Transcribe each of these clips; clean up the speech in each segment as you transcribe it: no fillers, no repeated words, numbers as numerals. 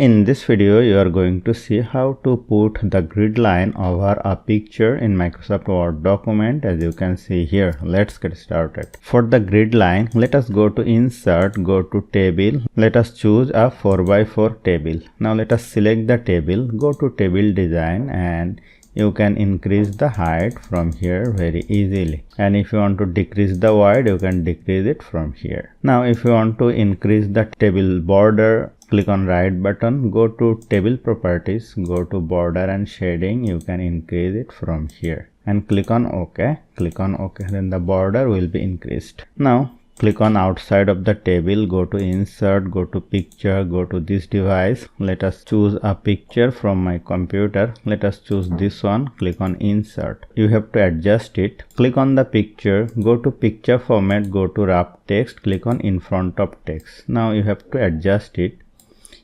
In this video, you are going to see how to put the grid line over a picture in Microsoft Word document. As you can see here, let's get started. For the grid line, let us go to Insert, go to Table. Let us choose a 4x4 table. Now let us select the table, go to Table Design, and you can increase the height from here very easily. And if you want to decrease the width, you can decrease it from here. Now if you want to increase the table border, click on right button, go to table properties, go to border and shading. You can increase it from here and click on OK. Click on OK, then the border will be increased. Now click on outside of the table, go to Insert, go to Picture, go to this device. Let us choose a picture from my computer. Let us choose this one. Click on Insert. You have to adjust it. Click on the picture, go to Picture Format, go to Wrap Text, click on In Front of Text. Now you have to adjust it.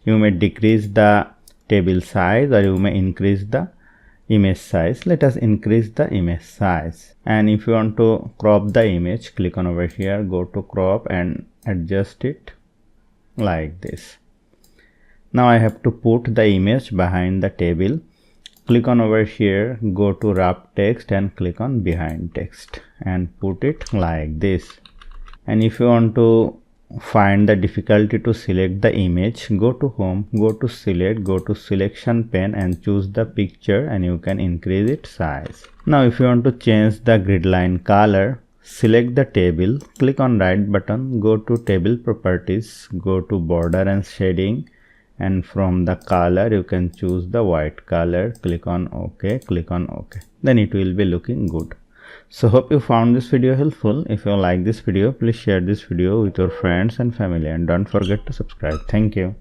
You may decrease the table size or you may increase the image size. Let us increase the image size. And if you want to crop the image, click on over here, go to crop and adjust it like this. Now I have to put the image behind the table. Click on over here, go to wrap text and click on behind text and put it like this. And if you want to find the difficulty to select the image, go to Home, go to Select, go to Selection pane and choose the picture, and you can increase its size. Now if you want to change the grid line color, select the table, click on right button, go to Table Properties, go to Border and Shading, and from the color you can choose the white color. Click on OK, click on OK. Then it will be looking good. So hope you found this video helpful. If you like this video, please share this video with your friends and family, and don't forget to subscribe. Thank you.